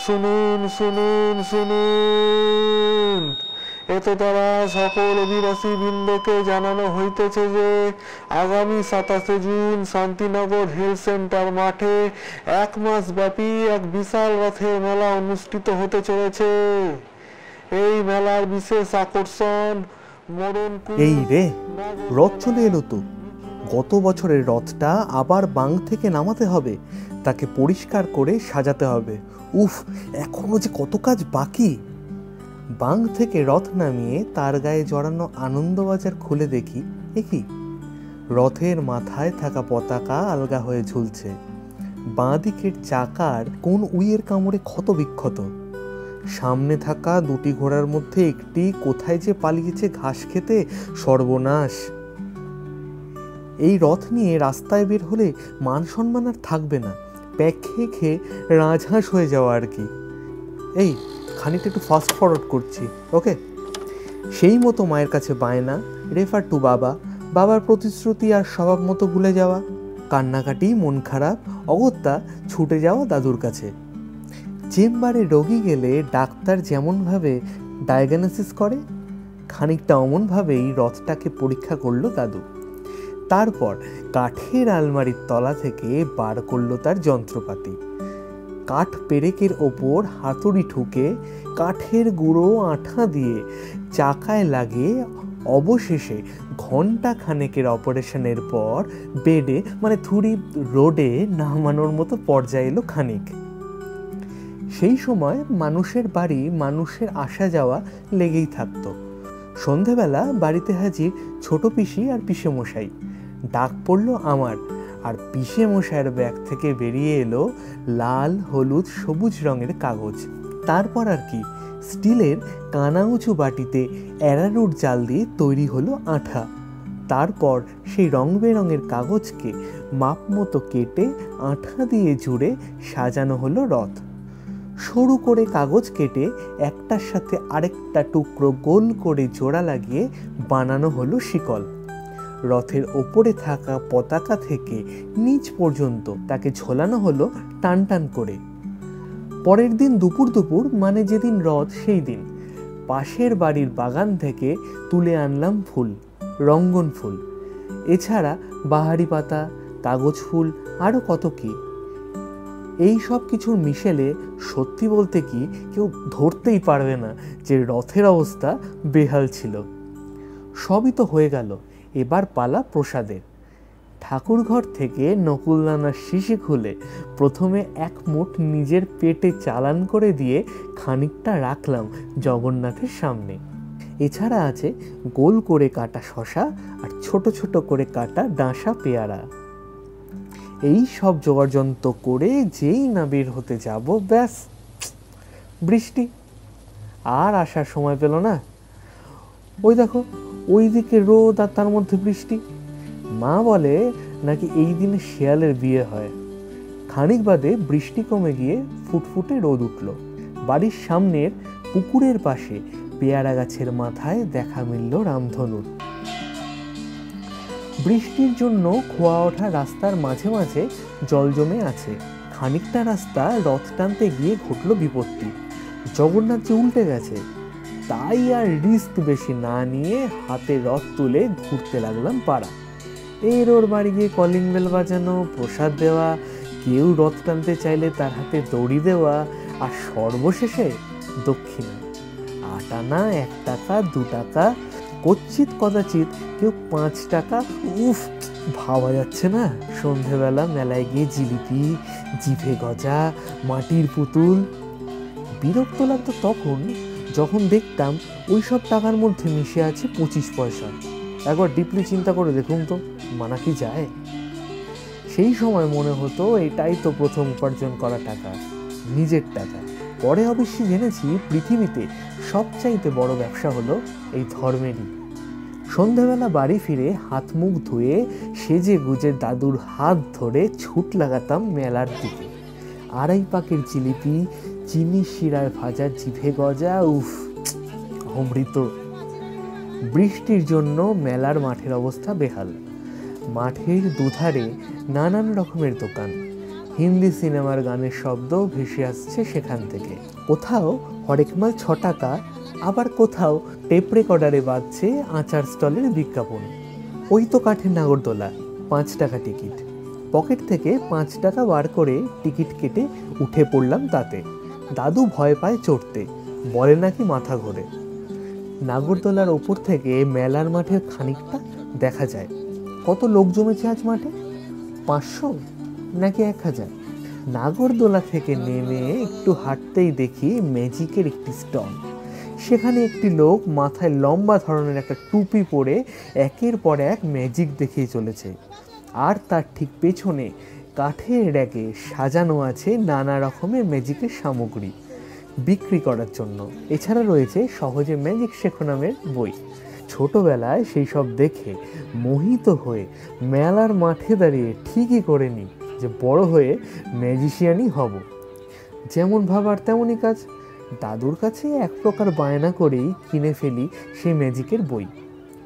শুনুন শুনুন শুনুন, এত দ্বারা সকল অধিবাসী বৃন্দকে জানানো হইতেছে যে আগামী 27 জুন শান্তিনগর হেলথ সেন্টার মাঠে 1 মাস ব্যাপী এক বিশাল রথের মেলা অনুষ্ঠিত হতে চলেছে। এই মেলার বিশেষ আকর্ষণ এই রে, রথ চলে এলো তো। গত বছরের রথটা আবার বাং থেকে নামাতে হবে, তাকে পরিষ্কার করে সাজাতে হবে। উফ, এখনো যে কত কাজ বাকি। বাং থেকে রথ নামিয়ে তার গায়ে জড়ানো আনন্দবাজার খুলে দেখি, কি রথের মাথায় থাকা পতাকা আলগা হয়ে ঝুলছে। বাঁ দিকের চাকার কোন উইয়ের কামড়ে ক্ষত বিক্ষত। সামনে থাকা দুটি ঘোড়ার মধ্যে একটি কোথায় যে পালিয়েছে ঘাস খেতে, সর্বনাশ। এই রথ নিয়ে রাস্তায় বের হলে মান সম্মান আর থাকবে না, প্যাক খেয়ে খেয়ে রাজহাঁস হয়ে যাওয়া আর কি। এই খানিকটা একটু ফাস্ট ফরওয়ার্ড করছি, ওকে। সেই মতো মায়ের কাছে বায়না, রেফার টু বাবা, বাবার প্রতিশ্রুতি আর স্বভাব মতো ভুলে যাওয়া, কান্নাকাটি, মন খারাপ, অগত্যা ছুটে যাওয়া দাদুর কাছে। চেম্বারে রোগী গেলে ডাক্তার যেমনভাবে ডায়াগনোসিস করে, খানিকটা অমনভাবেই রথটাকে পরীক্ষা করলো দাদু। তারপর কাঠের আলমারির তলা থেকে বার করলো তার যন্ত্রপাতি। কাঠ পেরেকের ওপর হাতুড়ি ঠুকে কাঠের গুঁড়ো আঠা দিয়ে চাকায় লাগিয়ে অবশেষে ঘন্টা খানেকের অপারেশনের পর বেডে মানে থুড়ি রোডে নামানোর মতো পর্যায়ে এলো খানিক। সেই সময় মানুষের বাড়ি মানুষের আসা যাওয়া লেগেই থাকতো। সন্ধেবেলা বাড়িতে হাজির ছোট পিসি আর পিসে মশাই। ডাক পড়লো আমার, আর পিসে মশাইয়ের ব্যাগ থেকে বেরিয়ে এলো লাল, হলুদ, সবুজ রঙের কাগজ। তারপর আর কি, স্টিলের কানা উঁচু বাটিতে অ্যারারুট জাল দিয়ে তৈরি হলো আঠা। তারপর সেই রং বেরঙের কাগজকে মাপ মতো কেটে আঠা দিয়ে জুড়ে সাজানো হলো রথ। সরু করে কাগজ কেটে একটার সাথে আরেকটা টুকরো গোল করে জোড়া লাগিয়ে বানানো হলো শিকল। রথের ওপরে থাকা পতাকা থেকে নিচ পর্যন্ত তাকে ঝোলানো হলো টান টান করে। পরের দিন দুপুর দুপুর মানে যেদিন রথ সেই দিন পাশের বাড়ির বাগান থেকে তুলে আনলাম ফুল, রঙ্গন ফুল, এছাড়া বাহারি পাতা, কাগজ ফুল, আরও কত কি। এই সব কিছুর মিশেলে সত্যি বলতে কি কেউ ধরতেই পারবে না যে রথের অবস্থা বেহাল ছিল। সবই তো হয়ে গেল, এবার পালা প্রসাদের। ঠাকুরঘর থেকে নকুলদানার শিশি খুলে প্রথমে 1 মুঠ নিজের পেটে চালান করে দিয়ে খানিকটা রাখলাম জগন্নাথের সামনে। এছাড়া আছে গোল করে কাটা শশা আর ছোট ছোট করে কাটা ডাঁশা পেয়ারা। এই সব জোগাড়যন্ত্র করে যেই না বের হতে যাব, ব্যাস বৃষ্টি। আর আসার সময় পেল না। ওই দেখো, ওই দিকে রোদ আর তার মধ্যে বৃষ্টি। মা বলে নাকি এই দিনে শেয়ালের বিয়ে হয়। খানিক বাদে বৃষ্টি কমে গিয়ে ফুটফুটে রোদ উঠল। বাড়ির সামনের পুকুরের পাশে পেয়ারা গাছের মাথায় দেখা মিলল রামধনুর। বৃষ্টির জন্য খোয়া ওঠা রাস্তার মাঝে মাঝে জল জমে আছে। খানিকটা রাস্তা রথ টানতে গিয়ে ঘটল বিপত্তি। জগন্নাথ যে উল্টে গেছে, তাই আর রিস্ক বেশি না নিয়ে হাতে রথ তুলে ঘুরতে লাগলাম পাড়া। এর ওর বাড়ি গিয়ে কলিং বেল বাজানো, প্রসাদ দেওয়া, কেউ রথ টানতে চাইলে তার হাতে দড়ি দেওয়া, আর সর্বশেষে দক্ষিণা। 8 আনা, 1 টাকা, 2 টাকা, কচ্ছিত কদাচিৎ কেউ 5 টাকা। উফ, ভাবা যাচ্ছে না সন্ধেবেলা মেলায় গিয়ে জিলিপি, জিভে গজা, মাটির পুতুল। বিরক্ত লাগতো তখন যখন দেখতাম ওই সব টাকার মধ্যে মিশে আছে 25 পয়সা। একবার ডিপলি চিন্তা করে দেখুন তো, মানা কি যায়? সেই সময় মনে হতো এটাই তো প্রথম উপার্জন করা টাকা, নিজের টাকা। পরে অবশ্যই জেনেছি পৃথিবীতে সবচাইতে বড় ব্যবসা হলো এই ধর্মেরই। সন্ধ্যাবেলা বাড়ি ফিরে হাত মুখ ধুয়ে সেজে গুজে দাদুর হাত ধরে ছুট লাগাতাম মেলার দিকে। 2.5 পাকের জিলিপি, চিনি শিরায় ভাজা জিভে গজা, উফ অমৃত। বৃষ্টির জন্য মেলার মাঠের অবস্থা বেহাল। মাঠের দুধারে নানান রকমের দোকান, হিন্দি সিনেমার গানের শব্দ ভেসে আসছে সেখান থেকে। কোথাও হরেকমাল 6 টাকা, আবার কোথাও টেপ রেকর্ডারে বাজছে আচার স্টলের বিজ্ঞাপন। ওই তো কাঠের নাগরদোলা, 5 টাকা টিকিট। পকেট থেকে 5 টাকা বার করে টিকিট কেটে উঠে পড়লাম তাতে। দাদু ভয় পায় চড়তে, বলে নাকি মাথা ঘোরে। নাগরদোলার ওপর থেকে মেলার মাঠের খানিকটা দেখা যায়। কত লোক জমেছে আজ মাঠে, 500 নাকি 1000। নাগরদোলা থেকে নেমে একটু হাঁটতেই দেখি ম্যাজিকের একটি স্টল। সেখানে একটি লোক মাথায় লম্বা ধরনের একটা টুপি পরে একের পর এক ম্যাজিক দেখিয়ে চলেছে। আর তার ঠিক পেছনে কাঠের র্যাকে সাজানো আছে নানা রকমের ম্যাজিকের সামগ্রী বিক্রি করার জন্য। এছাড়া রয়েছে সহজে ম্যাজিক শেখো নামের বই। ছোটবেলায় সেই সব দেখে মোহিত হয়ে মেলার মাঠে দাঁড়িয়ে ঠিকই করে নিই যে বড় হয়ে ম্যাজিশিয়ানই হব। যেমন ভাবার তেমনই কাজ। দাদুর কাছে এক প্রকার বায়না করেই কিনে ফেলি সেই ম্যাজিকের বই।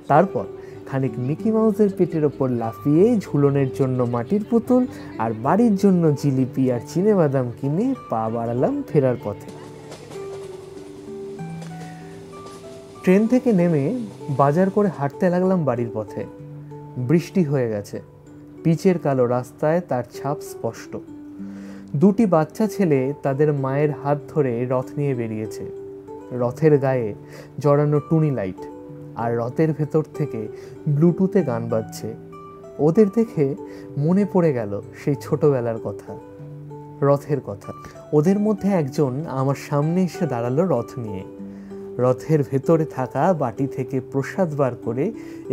তারপর খানিক মিকি মাউসের পেটের ওপর লাফিয়ে ঝুলনের জন্য মাটির পুতুল আর বাড়ির জন্য জিলিপি আর চিনেবাদাম কিনে পা বাড়ালাম ফেরার পথে। ট্রেন থেকে নেমে বাজার করে হাঁটতে লাগলাম বাড়ির পথে। বৃষ্টি হয়ে গেছে, পিচের কালো রাস্তায় তার ছাপ স্পষ্ট। দুটি বাচ্চা ছেলে তাদের মায়ের হাত ধরে রথ নিয়ে বেরিয়েছে। রথের গায়ে জড়ানো টুনি লাইট, আর রথের ভেতর থেকে ব্লুটুথে গান বাজছে। ওদের দেখে মনে পড়ে গেল সেই ছোটবেলার কথা, রথের কথা। ওদের মধ্যে একজন আমার সামনে এসে দাঁড়ালো রথ নিয়ে। রথের ভেতরে থাকা বাটি থেকে প্রসাদ বার করে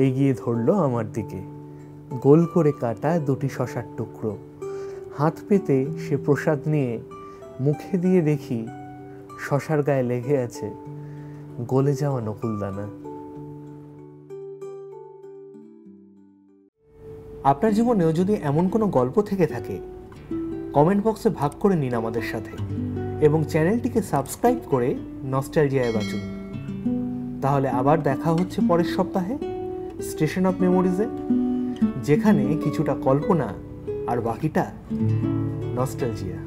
এগিয়ে ধরলো আমার দিকে। গোল করে কাটা দুটি শসার টুকরো। হাত পেতে সে প্রসাদ নিয়ে মুখে দিয়ে দেখি শসার গায়ে লেগে আছে গলে যাওয়া নকুলদানা। আপনার জীবনেও যদি এমন কোনো গল্প থেকে থাকে, কমেন্ট বক্সে ভাগ করে নিন আমাদের সাথে, এবং চ্যানেলটিকে সাবস্ক্রাইব করে নস্টালজিয়ায় বাঁচুন। তাহলে আবার দেখা হচ্ছে পরের সপ্তাহে স্টেশন অফ মেমোরিজে, যেখানে কিছুটা কল্পনা আর বাকিটা নস্টালজিয়া।